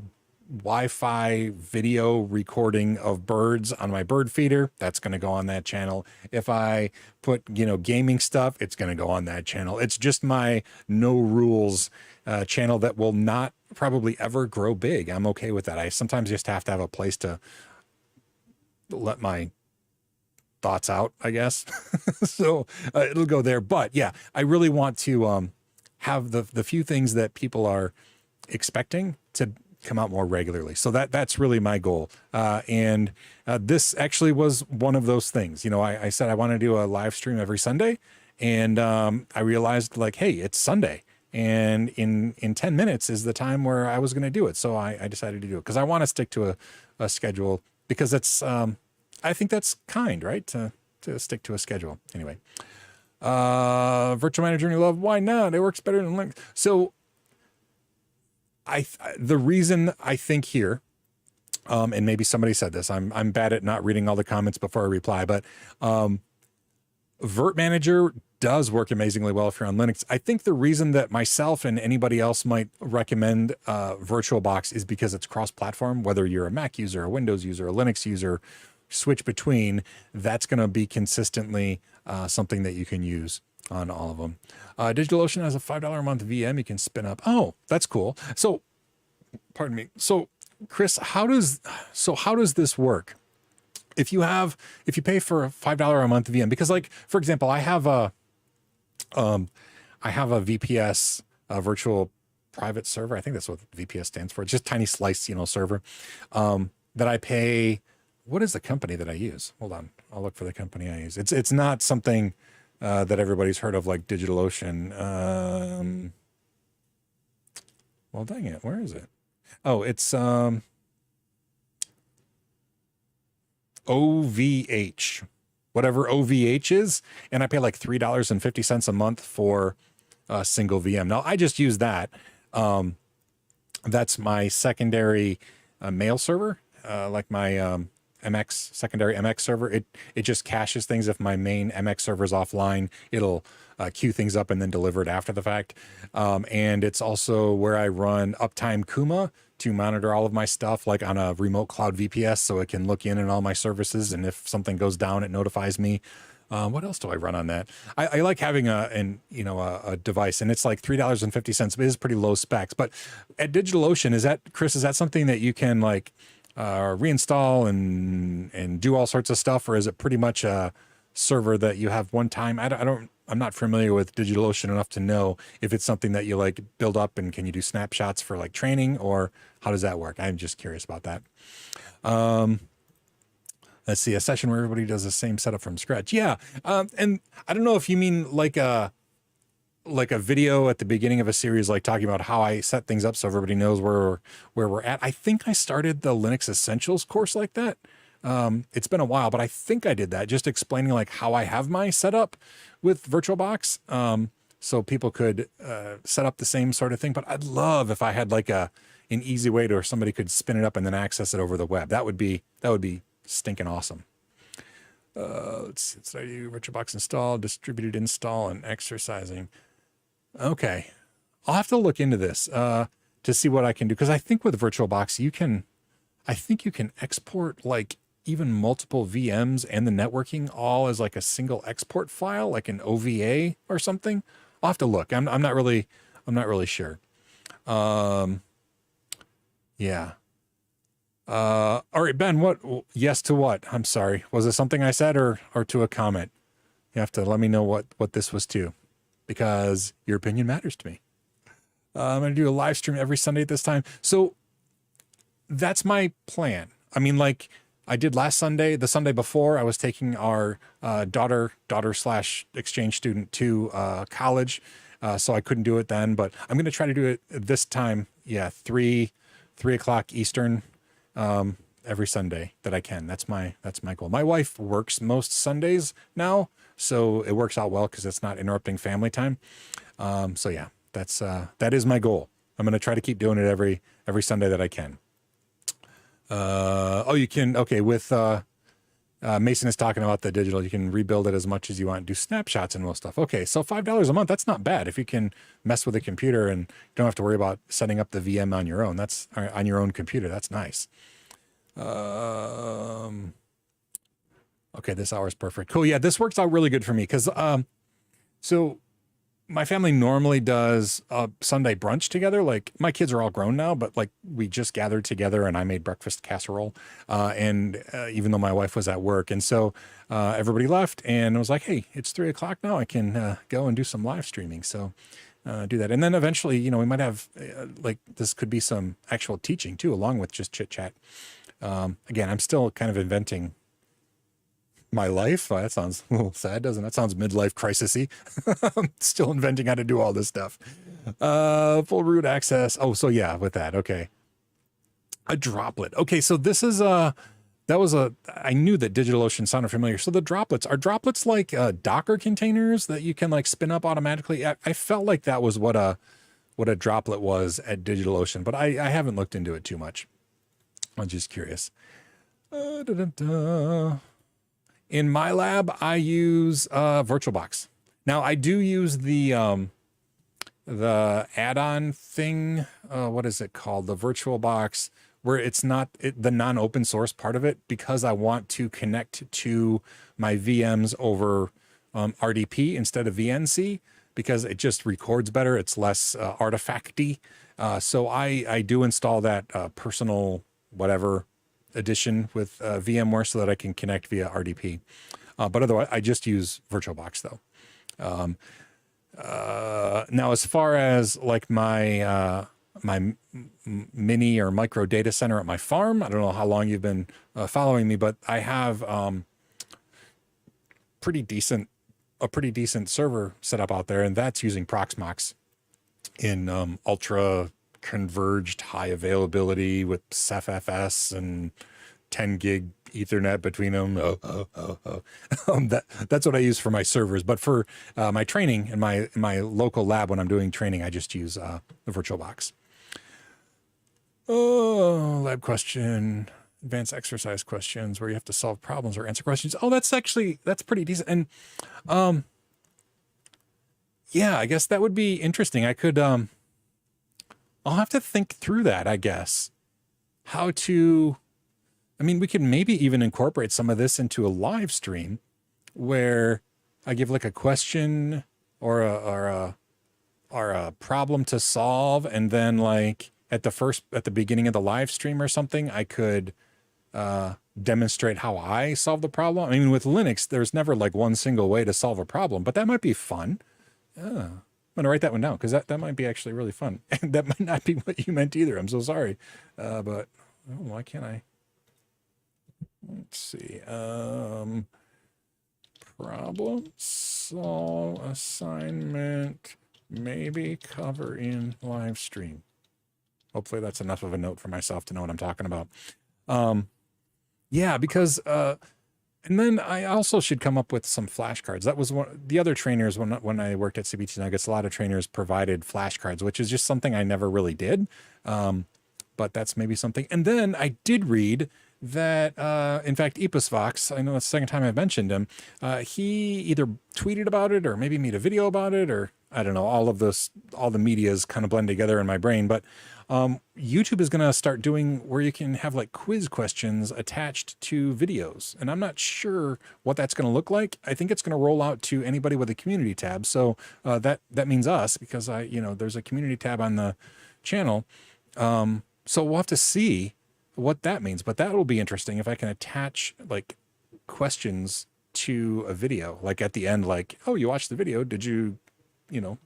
Wi-Fi video recording of birds on my bird feeder, that's going to go on that channel. If I put, gaming stuff, it's going to go on that channel. It's just my no rules channel that will not probably ever grow big. I'm okay with that. I sometimes just have to have a place to let my thoughts out, I guess. So it'll go there. But yeah, I really want to have the few things that people are expecting to come out more regularly. So that's really my goal. And this actually was one of those things. I said I want to do a live stream every Sunday, and I realized like, hey, it's Sunday. And in 10 minutes is the time where I was going to do it. So I decided to do it because I want to stick to a schedule, because it's, I think that's kind, right? To stick to a schedule. Anyway, virtual manager you love, why not? It works better than Linux. So the reason I think here, and maybe somebody said this, I'm bad at not reading all the comments before I reply, but Virt Manager does work amazingly well if you're on Linux. I think the reason that myself and anybody else might recommend VirtualBox is because it's cross-platform. Whether you're a Mac user, a Windows user, a Linux user, switch between, that's going to be consistently something that you can use on all of them. DigitalOcean has a $5 a month VM you can spin up. Oh, that's cool. So, pardon me. So, Chris, how does this work? If you pay for a $5 a month VM, because like, for example, I have a VPS, virtual private server. I think that's what VPS stands for. It's just tiny slice, server, that I pay. What is the company that I use? Hold on. I'll look for the company I use. It's not something, that everybody's heard of, like DigitalOcean. Well, dang it. Where is it? Oh, it's, OVH, whatever OVH is. And I pay like $3.50 a month for a single VM. Now I just use that. That's my secondary mail server, like my MX secondary MX server. It just caches things. If my main MX server is offline, it'll queue things up and then deliver it after the fact. And it's also where I run Uptime Kuma to monitor all of my stuff, like on a remote cloud VPS, so it can look in all my services. And if something goes down, it notifies me. What else do I run on that? I like having a device, and it's like $3.50. It is pretty low specs. But at DigitalOcean, Chris, is that something that you can like reinstall and do all sorts of stuff, or is it pretty much a server that you have one time? I'm not familiar with DigitalOcean enough to know if it's something that you like build up and can you do snapshots for like training, or how does that work? I'm just curious about that. Let's see, a session where everybody does the same setup from scratch. Yeah. And I don't know if you mean like a video at the beginning of a series, like talking about how I set things up so everybody knows where we're at. I think I started the Linux Essentials course like that. It's been a while, but I think I did that, just explaining like how I have my setup with VirtualBox. So people could set up the same sort of thing. But I'd love if I had like an easy way to where somebody could spin it up and then access it over the web. That would be stinking awesome. Let's see, so I do VirtualBox install, distributed install, and exercising. Okay, I'll have to look into this to see what I can do, because I think with VirtualBox you can export like even multiple VMs and the networking all as like a single export file, like an OVA or something. I'll have to look. I'm not really I'm not really sure. Yeah. All right, Ben, what, yes to what? I'm sorry. Was it something I said or to a comment? You have to let me know what this was to, because your opinion matters to me. I'm going to do a live stream every Sunday at this time. So that's my plan. I mean, like I did last Sunday, the Sunday before, I was taking our daughter slash exchange student to college. So I couldn't do it then, but I'm going to try to do it this time. Yeah. 3 o'clock Eastern, every Sunday that I can. That's my goal. My wife works most Sundays now, so it works out well because it's not interrupting family time. So yeah, that is my goal. I'm going to try to keep doing it every Sunday that I can. Oh, you can, okay, with, Mason is talking about the digital, you can rebuild it as much as you want, do snapshots and most stuff. Okay. So $5 a month, that's not bad. If you can mess with a computer and don't have to worry about setting up the VM on your own, that's on your own computer. That's nice. Okay. This hour is perfect. Cool. Yeah. This works out really good for me. Cause, so my family normally does a Sunday brunch together. Like my kids are all grown now, but like we just gathered together and I made breakfast casserole. Even though my wife was at work, and so everybody left and I was like, hey, it's 3 o'clock now. I can go and do some live streaming. So do that. And then eventually, we might have like this could be some actual teaching too, along with just chit chat. Again, I'm still kind of inventing my life. That sounds a little sad, doesn't it? That sounds midlife crisisy. I'm still inventing how to do all this stuff. Full root access. Oh, so yeah, with that. Okay. A droplet. Okay. So this is I knew that DigitalOcean sounded familiar. So the droplets, are droplets like Docker containers that you can like spin up automatically? I felt like that was what a droplet was at DigitalOcean, but I haven't looked into it too much. I'm just curious. In my lab, I use VirtualBox. Now I do use the add-on thing. What is it called? The VirtualBox, where it's not the non-open source part of it, because I want to connect to my VMs over RDP instead of VNC, because it just records better. It's less artifacty. So I do install that personal whatever edition with VMware so that I can connect via RDP. But otherwise, I just use VirtualBox though. Now, as far as like my my mini or micro data center at my farm, I don't know how long you've been following me, but I have a pretty decent server set up out there, and that's using Proxmox in ultra converged high availability with CephFS and 10 gig Ethernet between them. That's what I use for my servers. But for my training in my local lab, when I'm doing training, I just use the VirtualBox. Oh, lab question, advanced exercise questions where you have to solve problems or answer questions. Oh, that's pretty decent. And yeah, I guess that would be interesting. I could I'll have to think through that, I guess. We could maybe even incorporate some of this into a live stream where I give like a question or a problem to solve, and then like at the beginning of the live stream or something, I could demonstrate how I solve the problem. I mean, with Linux, there's never like one single way to solve a problem, but that might be fun. I'm gonna write that one down because that might be actually really fun. And that might not be what you meant either. I'm so sorry. But why can't I? Let's see. Problem solve assignment, maybe cover in live stream. Hopefully that's enough of a note for myself to know what I'm talking about. Yeah, because and then I also should come up with some flashcards. That was one the other trainers when I worked at CBT Nuggets. A lot of trainers provided flashcards, which is just something I never really did. But that's maybe something. And then I did read that, in fact, Epusvox, I know that's the second time I've mentioned him. He either tweeted about it or maybe made a video about it, or I don't know, all the medias kind of blend together in my brain. But YouTube is going to start doing where you can have like quiz questions attached to videos. And I'm not sure what that's going to look like. I think it's going to roll out to anybody with a community tab. So that means us, because there's a community tab on the channel. So we'll have to see what that means. But that will be interesting if I can attach like questions to a video, like at the end, like, oh, you watched the video, did you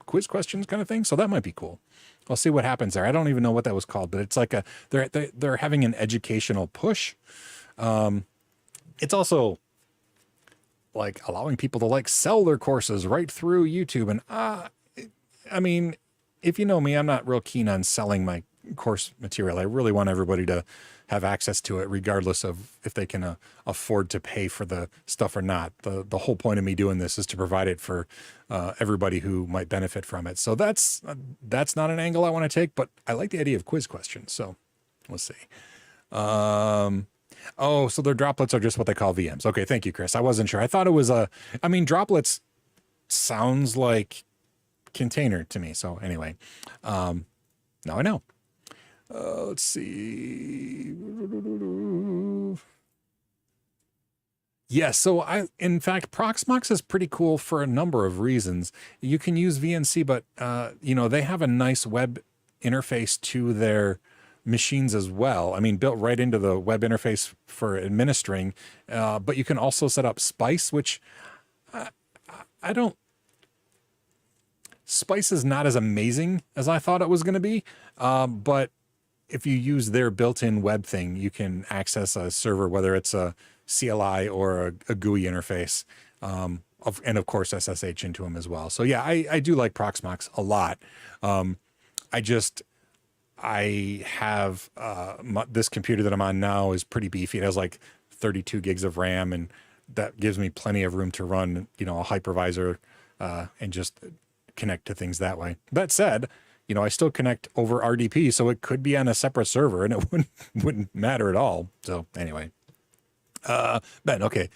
quiz questions kind of thing. So that might be cool. I'll see what happens there. I don't even know what that was called, but it's like they're having an educational push. It's also like allowing people to like sell their courses right through YouTube. And I mean, if you know me, I'm not real keen on selling my course material. I really want everybody to have access to it, regardless of if they can afford to pay for the stuff or not. The whole point of me doing this is to provide it for everybody who might benefit from it. So that's not an angle I want to take, but I like the idea of quiz questions. So we'll see. Oh, so their droplets are just what they call VMs. Okay, thank you, Chris. I wasn't sure. I thought it was droplets sounds like container to me. So anyway, now I know. Let's see. Yes, so in fact, Proxmox is pretty cool for a number of reasons. You can use VNC, but they have a nice web interface to their machines as well. I mean, built right into the web interface for administering. But you can also set up Spice, which Spice is not as amazing as I thought it was going to be, but if you use their built-in web thing, you can access a server, whether it's a CLI or a GUI interface, and of course SSH into them as well. So yeah, I do like Proxmox a lot. I have this computer that I'm on now is pretty beefy. It has like 32 gigs of RAM, and that gives me plenty of room to run, a hypervisor and just connect to things that way. That said, I still connect over RDP, so it could be on a separate server and it wouldn't matter at all. So anyway, Ben, okay.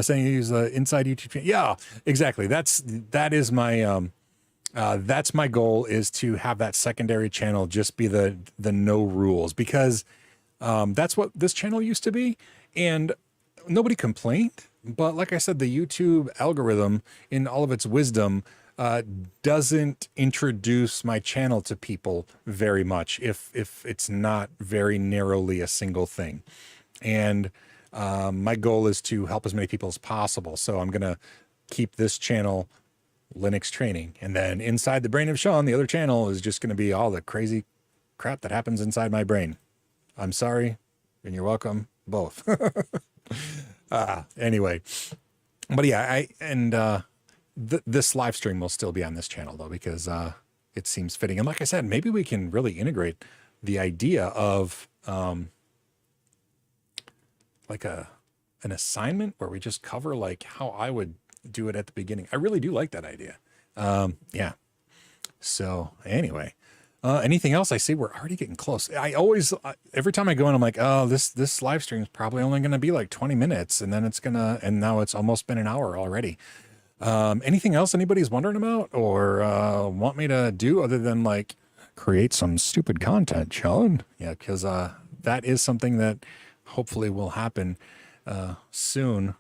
Saying you use the inside YouTube channel. Yeah, exactly. That is my, that's my goal, is to have that secondary channel just be the no rules, because, that's what this channel used to be. And nobody complained, but like I said, the YouTube algorithm in all of its wisdom, doesn't introduce my channel to people very much if it's not very narrowly a single thing. And my goal is to help as many people as possible. So I'm going to keep this channel Linux training. And then inside the brain of Sean, the other channel is just going to be all the crazy crap that happens inside my brain. I'm sorry, and you're welcome, both. Anyway, but yeah, this live stream will still be on this channel though, because it seems fitting. And like I said, maybe we can really integrate the idea of like an assignment where we just cover like how I would do it at the beginning. I really do like that idea. Yeah. So anyway, anything else? I see we're already getting close. I always, every time I go in, I'm like, oh, this live stream is probably only going to be like 20 minutes. And then and now it's almost been an hour already. Anything else anybody's wondering about or want me to do other than like create some stupid content, Sean? Yeah, because that is something that hopefully will happen soon.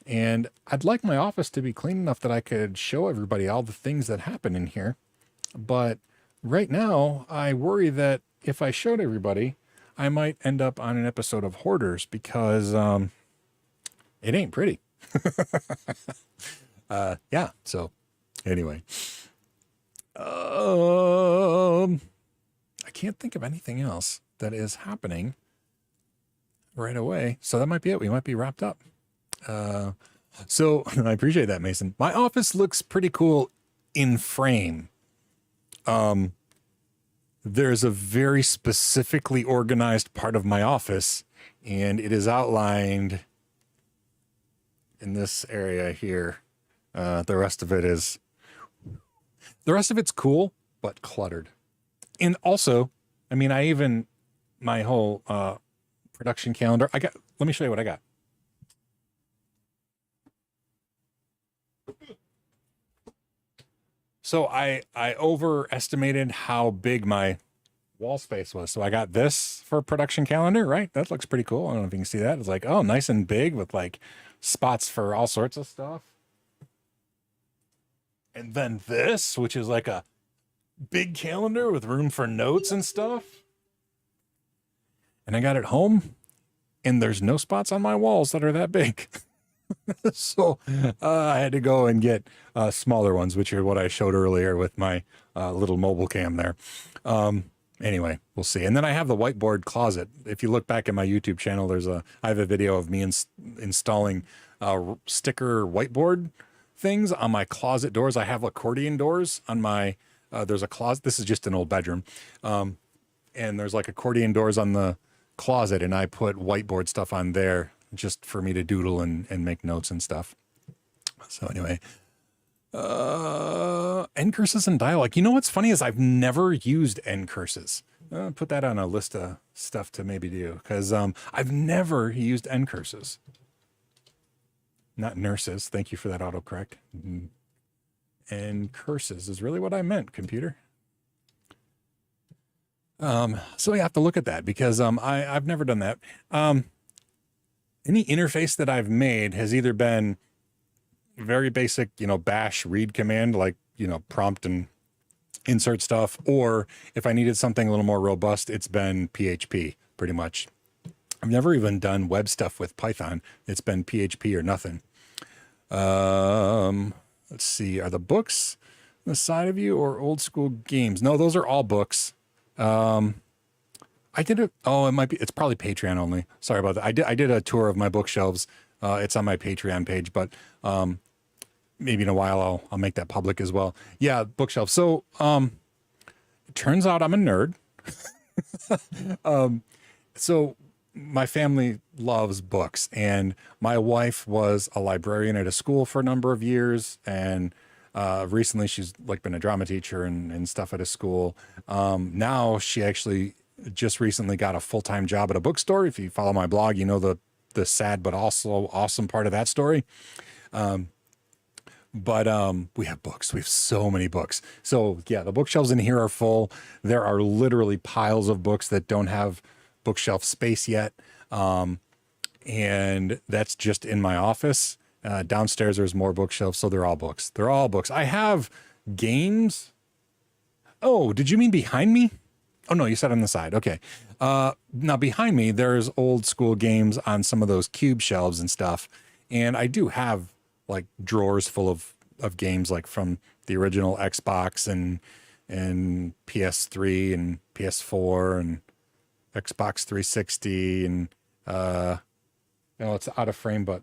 And I'd like my office to be clean enough that I could show everybody all the things that happen in here. But right now, I worry that if I showed everybody, I might end up on an episode of Hoarders, because it ain't pretty. Yeah, so anyway, I can't think of anything else that is happening right away. So that might be it. We might be wrapped up. So I appreciate that, Mason. My office looks pretty cool in frame. There's a very specifically organized part of my office, and it is outlined in this area here. The rest of it's cool, but cluttered. And also, I mean, my whole, production calendar, let me show you what I got. So I overestimated how big my wall space was. So I got this for a production calendar, right? That looks pretty cool. I don't know if you can see that. It's like, oh, nice and big with like spots for all sorts of stuff. And then this, which is like a big calendar with room for notes and stuff. And I got it home and there's no spots on my walls that are that big. So I had to go and get smaller ones, which are what I showed earlier with my little mobile cam there. Anyway, we'll see. And then I have the whiteboard closet. If you look back at my YouTube channel, I have a video of me installing sticker whiteboard things on my closet doors. I have accordion doors on my, there's a closet. This is just an old bedroom. And there's like accordion doors on the closet, and I put whiteboard stuff on there just for me to doodle and make notes and stuff. So anyway, end curses and dialogue. You know what's funny is I've never used end curses. Put that on a list of stuff to maybe do, because I've never used end curses. Not nurses. Thank you for that autocorrect. And curses is really what I meant, computer. So you have to look at that, because I've never done that. Any interface that I've made has either been very basic, bash read command, like, prompt and insert stuff, or if I needed something a little more robust, it's been PHP pretty much. I've never even done web stuff with Python. It's been PHP or nothing. Let's see, are the books on the side of you or old school games? No, those are all books. I did it. Oh, it's probably Patreon only. Sorry about that. I did a tour of my bookshelves. It's on my Patreon page, but, maybe in a while I'll make that public as well. Yeah. Bookshelf. So, it turns out I'm a nerd. So my family loves books, and my wife was a librarian at a school for a number of years. And, recently she's like been a drama teacher and stuff at a school. Now she actually just recently got a full-time job at a bookstore. If you follow my blog, you know the sad but also awesome part of that story. But we have books. We have so many books. So yeah, the bookshelves in here are full. There are literally piles of books that don't have bookshelf space yet. And that's just in my office. Downstairs, there's more bookshelves. So they're all books. They're all books. I have games. Oh, did you mean behind me? Oh, no, you said on the side. Okay. Now behind me, there's old school games on some of those cube shelves and stuff. And I do have like drawers full of games, like from the original Xbox and PS3 and PS4 and Xbox 360. And, it's out of frame, but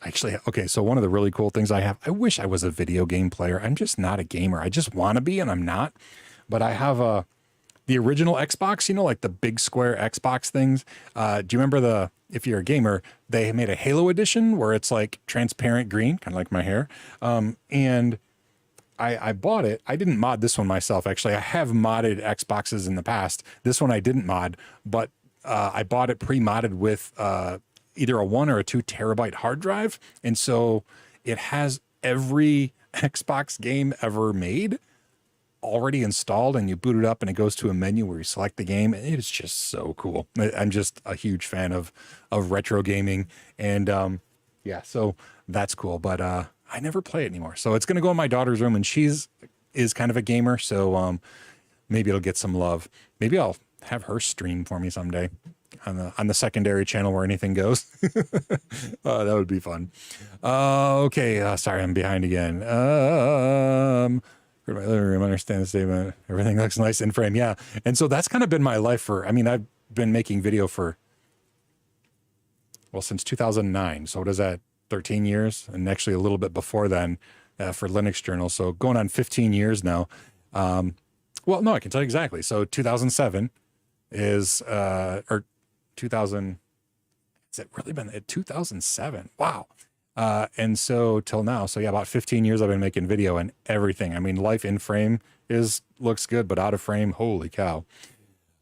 actually, okay. So one of the really cool things I wish I was a video game player. I'm just not a gamer. I just want to be, and I'm not, but I have the original Xbox, like the big square Xbox things. Do you remember if you're a gamer, they made a Halo edition where it's like transparent green, kind of like my hair. And I bought it. I didn't mod this one myself. Actually, I have modded Xboxes in the past. This one I didn't mod, but I bought it pre-modded with either a 1 or a 2 terabyte hard drive. And so it has every Xbox game ever made already installed, and you boot it up and it goes to a menu where you select the game. And it is just so cool. I'm just a huge fan of retro gaming, and yeah, so that's cool. But I never play it anymore. So it's going to go in my daughter's room, and is kind of a gamer. So maybe it'll get some love. Maybe I'll have her stream for me someday on the secondary channel where anything goes. That would be fun. Okay. Sorry, I'm behind again. For my living room, understand the statement. Everything looks nice in frame. Yeah. And so that's kind of been my life I've been making video since 2009. So what is that? 13 years? And actually a little bit before then for Linux Journal. So going on 15 years now. Well, no, I can tell you exactly. So 2007 is, or 2000, has it really been 2007? Wow. And so till now, so yeah, about 15 years I've been making video, and everything. I mean, life in frame looks good, but out of frame, holy cow.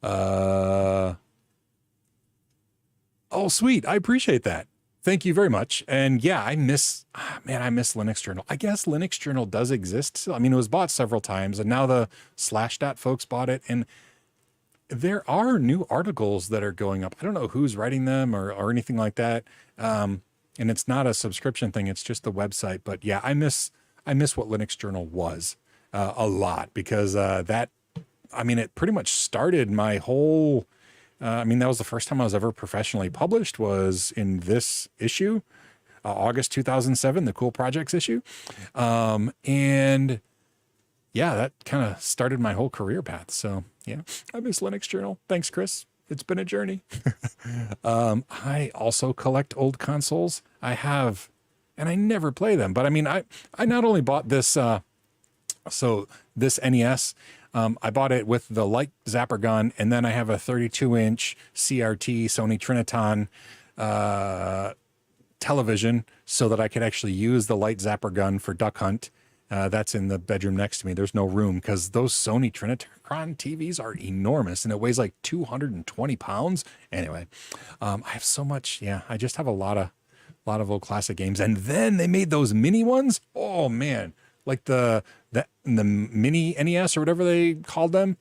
Oh, sweet. I appreciate that. Thank you very much. And yeah, I miss Linux Journal. I guess Linux Journal does exist. I mean, it was bought several times, and now the Slashdot folks bought it. And there are new articles that are going up. I don't know who's writing them or anything like that. And it's not a subscription thing. It's just the website. But yeah, I miss what Linux Journal was a lot, because it pretty much started my whole. That was the first time I was ever professionally published, was in this issue, August 2007, the Cool Projects issue. And yeah, that kind of started my whole career path. So yeah, I miss Linux Journal. Thanks, Chris. It's been a journey. I also collect old consoles. I have, and I never play them, but I mean, I not only bought this, this NES, I bought it with the light zapper gun, and then I have a 32-inch CRT Sony Triniton television so that I could actually use the light zapper gun for Duck Hunt. That's in the bedroom next to me. There's no room because those Sony Trinitron TVs are enormous, and it weighs like 220 pounds. Anyway, I have so much. Yeah, I just have a lot of old classic games. And then they made those mini ones. Oh man, like the mini NES or whatever they called them,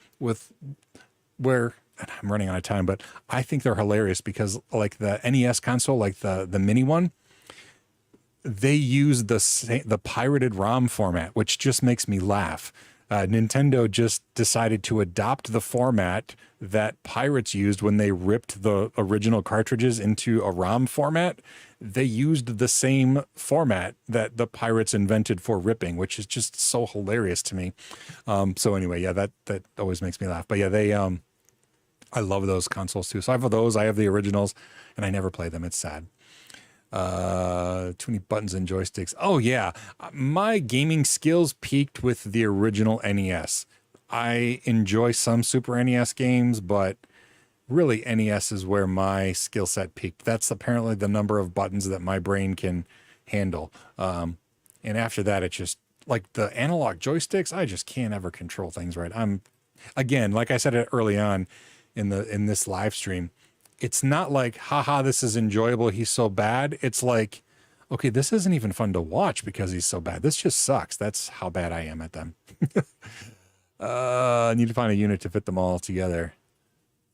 where I'm running out of time, but I think they're hilarious because like the NES console, like the mini one, they use the pirated ROM format, which just makes me laugh. Nintendo just decided to adopt the format that pirates used when they ripped the original cartridges into a ROM format. They used the same format that the pirates invented for ripping, which is just so hilarious to me. So anyway, yeah, that always makes me laugh. But yeah, I love those consoles too. So I have those, I have the originals, and I never play them. It's sad. Too many buttons and joysticks. Oh yeah, my gaming skills peaked with the original NES. I enjoy some Super NES games, but really NES is where my skill set peaked. That's apparently the number of buttons that my brain can handle. And after that, it's just like the analog joysticks. I just can't ever control things right. Again, like I said it early on in this live stream, it's not like, haha, this is enjoyable, he's so bad. It's like, okay, this isn't even fun to watch because he's so bad. This just sucks. That's how bad I am at them. I need to find a unit to fit them all together.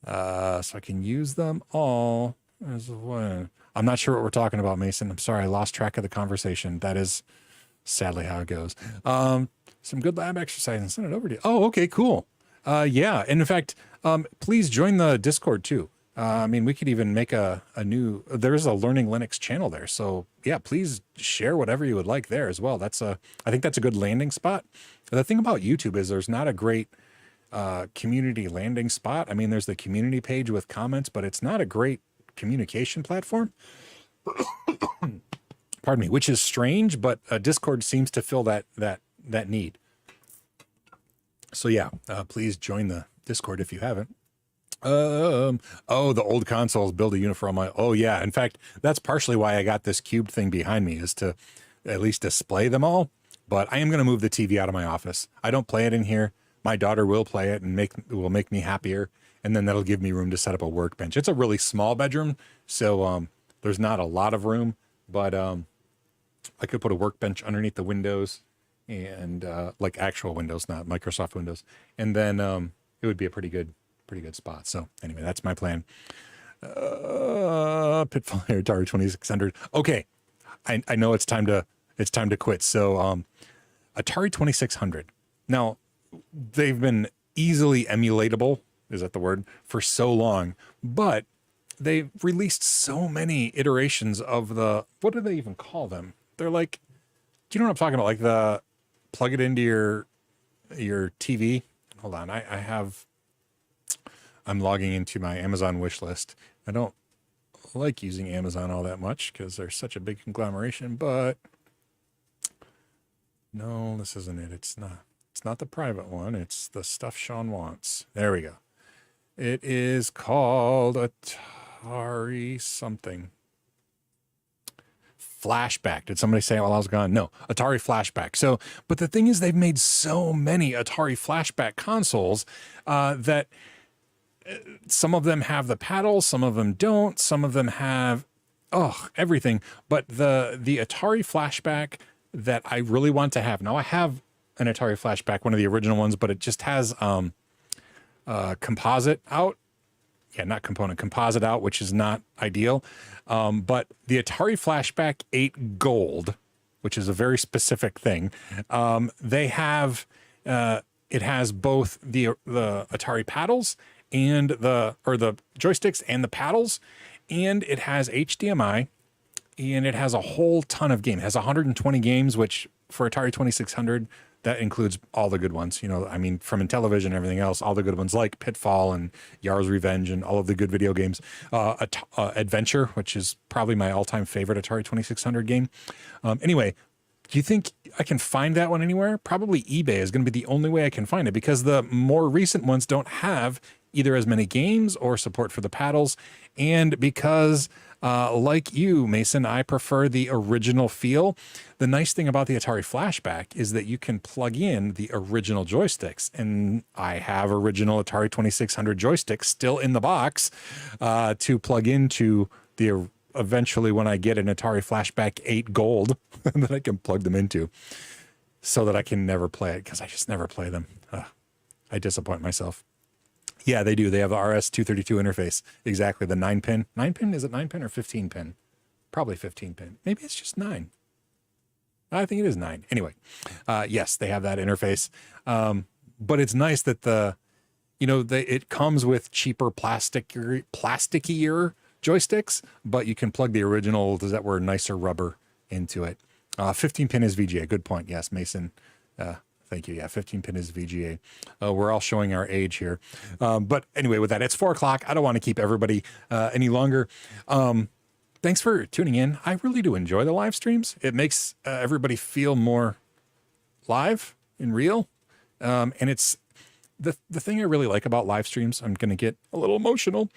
So I can use them all. I'm not sure what we're talking about, Mason. I'm sorry, I lost track of the conversation. That is sadly how it goes. Some good lab exercise and send it over to you. Oh, okay, cool. Yeah, and in fact, please join the Discord too. We could even make a new, there's a Learning Linux channel there. So yeah, please share whatever you would like there as well. I think that's a good landing spot. The thing about YouTube is there's not a great community landing spot. I mean, there's the community page with comments, but it's not a great communication platform. Pardon me, which is strange, but Discord seems to fill that need. So yeah, please join the Discord if you haven't. The old consoles build a unit for all my, oh yeah. In fact, that's partially why I got this cubed thing behind me, is to at least display them all. But I am going to move the TV out of my office. I don't play it in here. My daughter will play it and will make me happier. And then that'll give me room to set up a workbench. It's a really small bedroom. So, there's not a lot of room, but, I could put a workbench underneath the windows and, like actual windows, not Microsoft Windows. And then, it would be a pretty good spot. So anyway, that's my plan. Pitfall Atari 2600. Okay. I know it's time to quit. So, Atari 2600. Now they've been easily emulatable. Is that the word? For so long, but they've released so many iterations of what do they even call them? They're like, do you know what I'm talking about? Like the plug it into your TV. Hold on. I'm logging into my Amazon wish list. I don't like using Amazon all that much because they're such a big conglomeration, but no, this isn't it. It's not the private one. It's the stuff Sean wants. There we go. It is called Atari something. Flashback. Did somebody say it while I was gone? No, Atari Flashback. So, but the thing is, they've made so many Atari Flashback consoles that some of them have the paddle, some of them don't, some of them have Oh, everything. But the Atari flashback that I really want to have. Now I have an Atari flashback, one of the original ones, but it just has composite out. Yeah, not component, composite out, which is not ideal. But the Atari Flashback 8 Gold, which is a very specific thing, they have it has both the Atari paddles and the joysticks and the paddles, and it has HDMI, and it has a whole ton of games. It has 120 games, which for Atari 2600, that includes all the good ones. You know, I mean, from Intellivision and everything else, all the good ones like Pitfall and Yar's Revenge and all of the good video games. Adventure, which is probably my all-time favorite Atari 2600 game. Anyway, do you think I can find that one anywhere? Probably eBay is going to be the only way I can find it, because the more recent ones don't have either as many games or support for the paddles. And because like you, Mason, I prefer the original feel. The nice thing about the Atari Flashback is that you can plug in the original joysticks. And I have original Atari 2600 joysticks still in the box to plug into the eventually when I get an Atari Flashback 8 Gold that I can plug them into, so that I can never play it, because I just never play them. I disappoint myself. Yeah, they do. They have the RS-232 interface. Exactly. The 9-pin. 9-pin? Is it 9-pin or 15-pin? Probably 15-pin. Maybe it's just 9. I think it is 9. Anyway, yes, they have that interface. But it's nice that it comes with cheaper plasticier joysticks, but you can plug the original that were nicer rubber into it. 15-pin is VGA. Good point. Yes, Mason. Thank you. Yeah, 15-pin is VGA. We're all showing our age here. But anyway, with that, it's 4 o'clock. I don't want to keep everybody any longer. Thanks for tuning in. I really do enjoy the live streams. It makes everybody feel more live and real. And it's the thing I really like about live streams. I'm going to get a little emotional.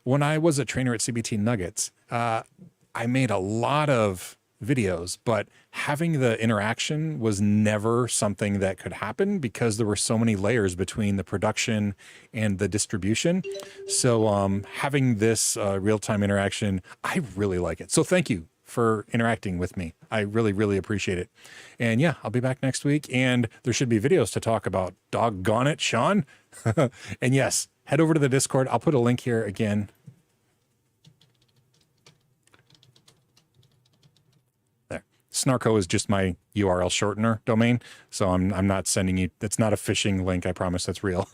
When I was a trainer at CBT Nuggets, I made a lot of videos, but having the interaction was never something that could happen because there were so many layers between the production and the distribution. So having this real-time interaction, I really like it. So thank you for interacting with me. I really, really appreciate it. And yeah, I'll be back next week, and there should be videos to talk about. Doggone it, Sean. And yes, head over to the Discord. I'll put a link here again. Snarko is just my URL shortener domain, so I'm not sending you. That's not a phishing link. I promise that's real.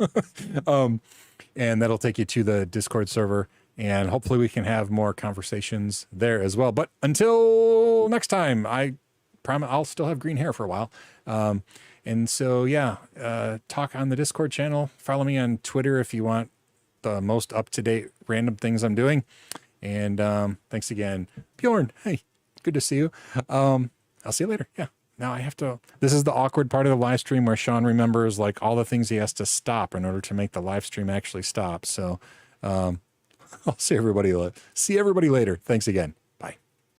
And that'll take you to the Discord server, and hopefully we can have more conversations there as well. But until next time, I promise I'll still have green hair for a while. And so yeah, talk on the Discord channel. Follow me on Twitter if you want the most up-to-date random things I'm doing. And thanks again, Bjorn. Hey. Good to see you. I'll see you later. Yeah. Now I have to, this is the awkward part of the live stream where Sean remembers like all the things he has to stop in order to make the live stream actually stop. So I'll see everybody later. Thanks again.